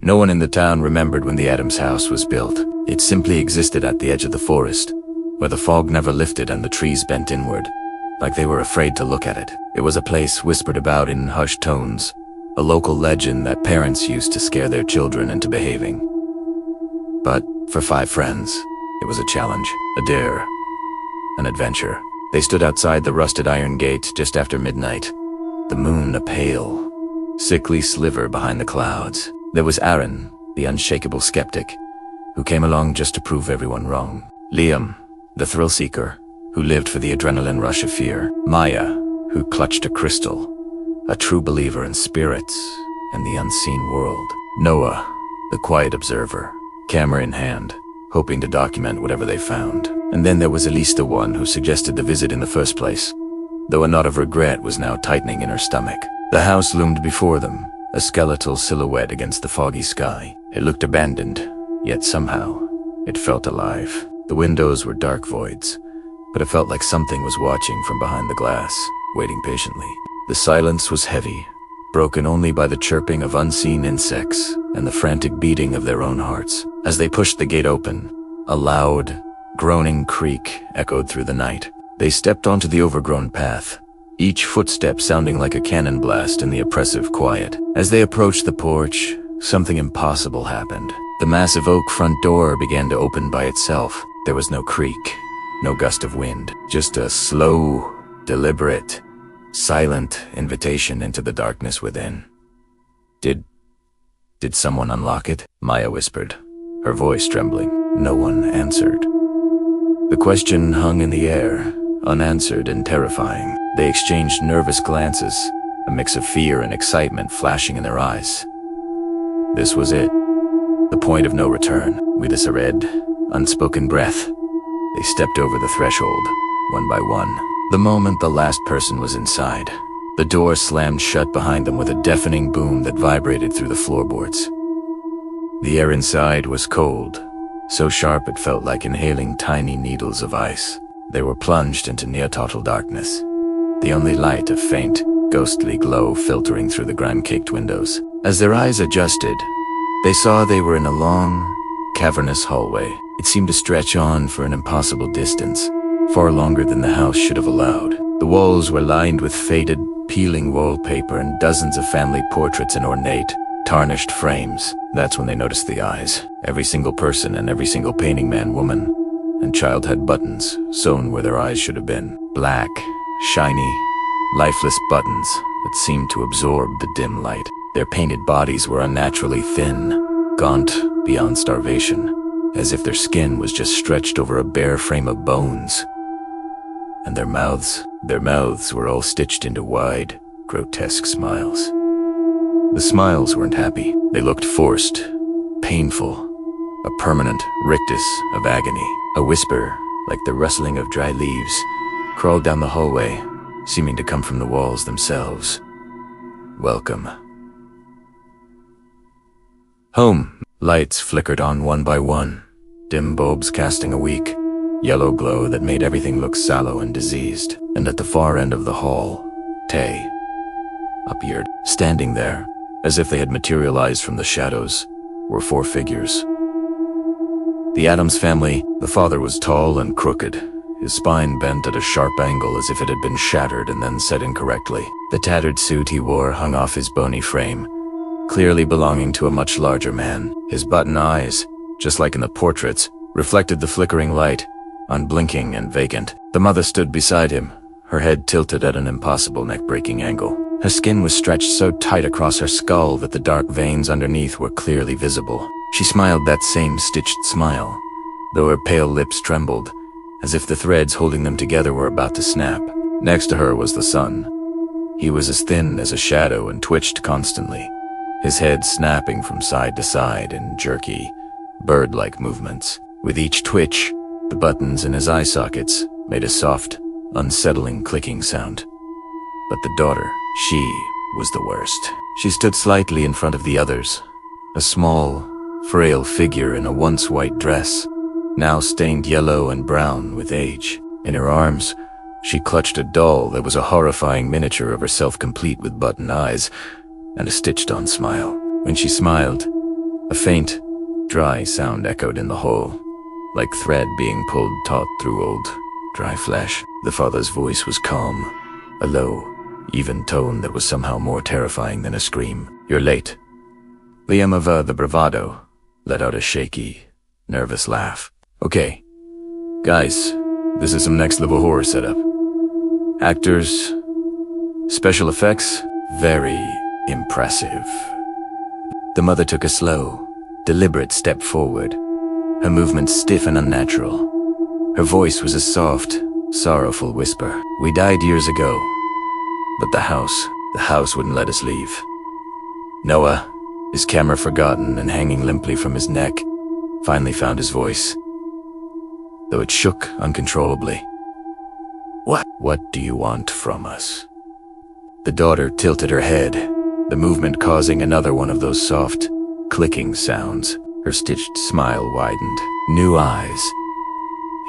No one in the town remembered when the Adams house was built. It simply existed at the edge of the forest, where the fog never lifted and the trees bent inward, like they were afraid to look at it. It was a place whispered about in hushed tones, a local legend that parents used to scare their children into behaving. But for 5 friends, it was a challenge, a dare, an adventure. They stood outside the rusted iron gate just after midnight, the moon a pale, sickly sliver behind the clouds. There was Aaron, the unshakable skeptic, who came along just to prove everyone wrong. Liam, the thrill-seeker, who lived for the adrenaline rush of fear. Maya, who clutched a crystal, a true believer in spirits and the unseen world. Noah, the quiet observer, camera in hand, hoping to document whatever they found. And then there was Elise, the one who suggested the visit in the first place, though a knot of regret was now tightening in her stomach. The house loomed before them, a skeletal silhouette against the foggy sky. It looked abandoned, yet somehow it felt alive. The windows were dark voids, but it felt like something was watching from behind the glass, waiting patiently. The silence was heavy, broken only by the chirping of unseen insects and the frantic beating of their own hearts. As they pushed the gate open, a loud, groaning creak echoed through the night. They stepped onto the overgrown path, each footstep sounding like a cannon blast in the oppressive quiet. As they approached the porch, something impossible happened. The massive oak front door began to open by itself. There was no creak, no gust of wind, just a slow, deliberate, silent invitation into the darkness within. Did someone unlock it? Maya whispered, her voice trembling. No one answered. The question hung in the air, unanswered and terrifying. They exchanged nervous glances, a mix of fear and excitement flashing in their eyes. This was it, the point of no return. With a red, unspoken breath, they stepped over the threshold, one by one. The moment the last person was inside, the door slammed shut behind them with a deafening boom that vibrated through the floorboards. The air inside was cold, so sharp it felt like inhaling tiny needles of ice. They were plunged into near-total darkness, the only light a faint, ghostly glow filtering through the grime-caked windows. As their eyes adjusted, they saw they were in a long, cavernous hallway. It seemed to stretch on for an impossible distance, far longer than the house should have allowed. The walls were lined with faded, peeling wallpaper and dozens of family portraits in ornate, tarnished frames. That's when they noticed the eyes. Every single person and every single painting man, woman, and child had buttons sewn where their eyes should have been. Black, shiny, lifeless buttons that seemed to absorb the dim light. Their painted bodies were unnaturally thin, gaunt beyond starvation, as if their skin was just stretched over a bare frame of bones. And their mouths were all stitched into wide, grotesque smiles. The smiles weren't happy. They looked forced, painful, a permanent rictus of agony. A whisper, like the rustling of dry leaves, crawled down the hallway, seeming to come from the walls themselves. Welcome. Home. Lights flickered on one by one, dim bulbs casting a weak, yellow glow that made everything look sallow and diseased. And at the far end of the hall, Tay appeared. Standing there, as if they had materialized from the shadows, were 4 figures. The Adams family. The father was tall and crooked, his spine bent at a sharp angle as if it had been shattered and then set incorrectly. The tattered suit he wore hung off his bony frame, clearly belonging to a much larger man. His button eyes, just like in the portraits, reflected the flickering light, unblinking and vacant. The mother stood beside him, her head tilted at an impossible neck-breaking angle. Her skin was stretched so tight across her skull that the dark veins underneath were clearly visible. She smiled that same stitched smile, though her pale lips trembled, as if the threads holding them together were about to snap. Next to her was the son. He was as thin as a shadow and twitched constantly, his head snapping from side to side in jerky, bird-like movements. With each twitch, the buttons in his eye sockets made a soft, unsettling clicking sound. But the daughter, she was the worst. She stood slightly in front of the others, a small, frail figure in a once white dress, now stained yellow and brown with age. In her arms, she clutched a doll that was a horrifying miniature of herself, complete with button eyes and a stitched-on smile. When she smiled, A faint, dry sound echoed in the hall, like thread being pulled taut through old, dry flesh. The father's voice was calm, a low, even tone that was somehow more terrifying than a scream. "You're late." Liam of the bravado let out a shaky, nervous laugh. "Okay, guys, this is some next-level horror setup. Actors, special effects, very impressive." The mother took a slow, deliberate step forward, her movements stiff and unnatural. Her voice was a soft, sorrowful whisper. "We died years ago, but the house wouldn't let us leave. Noah, his camera forgotten and hanging limply from his neck, finally found his voice, though it shook uncontrollably. What do you want from us?" The daughter tilted her head, the movement causing another one of those soft, clicking sounds. Her stitched smile widened. New eyes.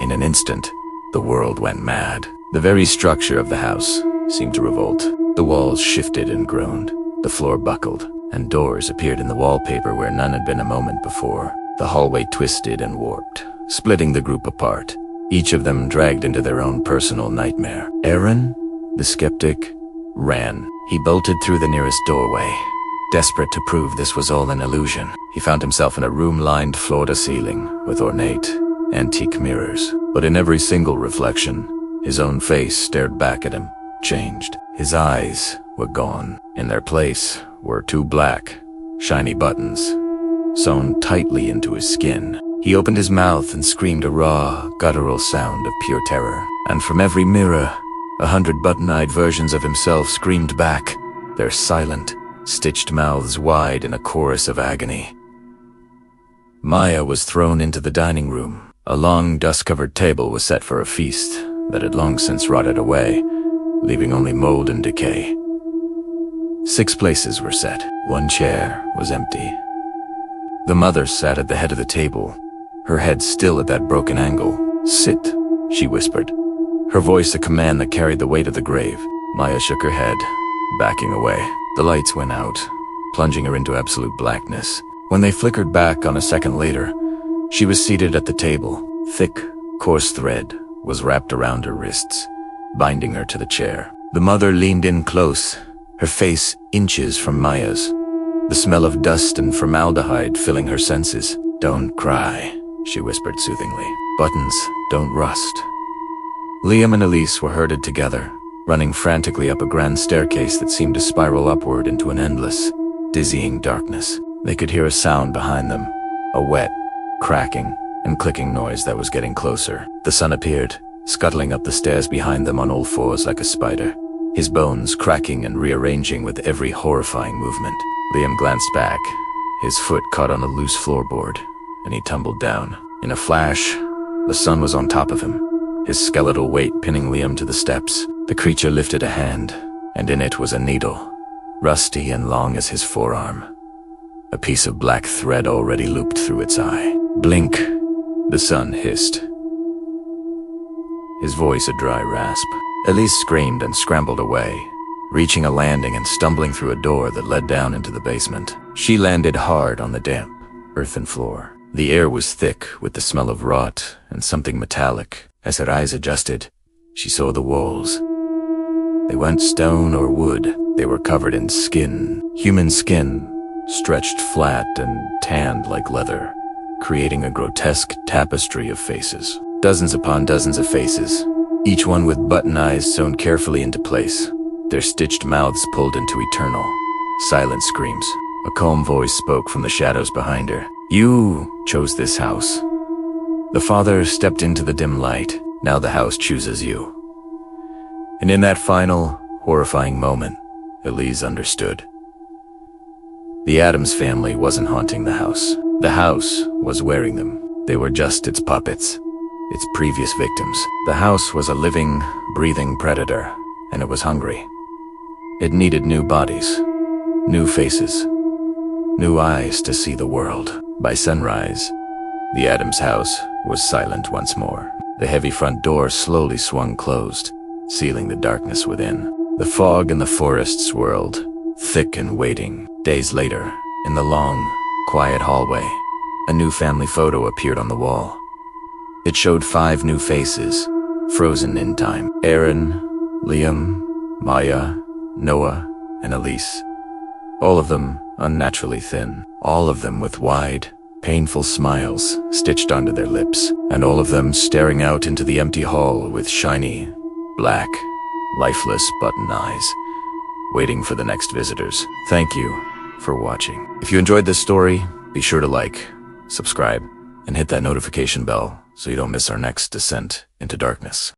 In an instant, the world went mad. The very structure of the house seemed to revolt. The walls shifted and groaned. The floor buckled, and doors appeared in the wallpaper where none had been a moment before. The hallway twisted and warped, splitting the group apart, each of them dragged into their own personal nightmare. Aaron, the skeptic, ran. He bolted through the nearest doorway, desperate to prove this was all an illusion. He found himself in a room lined floor to ceiling with ornate, antique mirrors. But in every single reflection, his own face stared back at him, changed. His eyes were gone. In their place were two black, shiny buttons, sewn tightly into his skin. He opened his mouth and screamed a raw, guttural sound of pure terror. And from every mirror, 100 button-eyed versions of himself screamed back, their silent, stitched mouths wide in a chorus of agony. Maya was thrown into the dining room. A long, dust-covered table was set for a feast that had long since rotted away, leaving only mold and decay. 6 places were set. 1 chair was empty. The mother sat at the head of the table, her head still at that broken angle. "Sit," she whispered, her voice a command that carried the weight of the grave. Maya shook her head, backing away. The lights went out, plunging her into absolute blackness. When they flickered back on a second later, she was seated at the table. Thick, coarse thread was wrapped around her wrists, binding her to the chair. The mother leaned in close, her face inches from Maya's, the smell of dust and formaldehyde filling her senses. "Don't cry," she whispered soothingly. "Buttons don't rust." Liam and Elise were herded together, running frantically up a grand staircase that seemed to spiral upward into an endless, dizzying darkness. They could hear a sound behind them, a wet, cracking, and clicking noise that was getting closer. The son appeared, scuttling up the stairs behind them on all fours like a spider, his bones cracking and rearranging with every horrifying movement. Liam glanced back. His foot caught on a loose floorboard, and he tumbled down. In a flash, the son was on top of him, his skeletal weight pinning Liam to the steps. The creature lifted a hand, and in it was a needle, rusty and long as his forearm. A piece of black thread already looped through its eye. "Blink," the son hissed, his voice a dry rasp. Elise screamed and scrambled away, reaching a landing and stumbling through a door that led down into the basement. She landed hard on the damp, earthen floor. The air was thick with the smell of rot and something metallic. As her eyes adjusted, she saw the walls. They weren't stone or wood. They were covered in skin, human skin, stretched flat and tanned like leather, creating a grotesque tapestry of faces. Dozens upon dozens of faces, each one with button eyes sewn carefully into place, their stitched mouths pulled into eternal, silent screams. A calm voice spoke from the shadows behind her. "You chose this house." The father stepped into the dim light. "Now the house chooses you." And in that final, horrifying moment, Elise understood. The Addams family wasn't haunting the house. The house was wearing them. They were just its puppets, its previous victims. The house was a living, breathing predator, and it was hungry. It needed new bodies, new faces, new eyes to see the world. By sunrise, the Addams house was silent once more. The heavy front door slowly swung closed, sealing the darkness within. The fog in the forest swirled, thick and waiting. Days later, in the long, quiet hallway, a new family photo appeared on the wall. It showed 5 new faces, frozen in time. Aaron, Liam, Maya, Noah, and Elise. All of them unnaturally thin. All of them with wide, painful smiles stitched onto their lips. And all of them staring out into the empty hall with shiny, black, lifeless button eyes, waiting for the next visitors. Thank you for watching. If you enjoyed this story, be sure to like, subscribe, and hit that notification bell so you don't miss our next descent into darkness.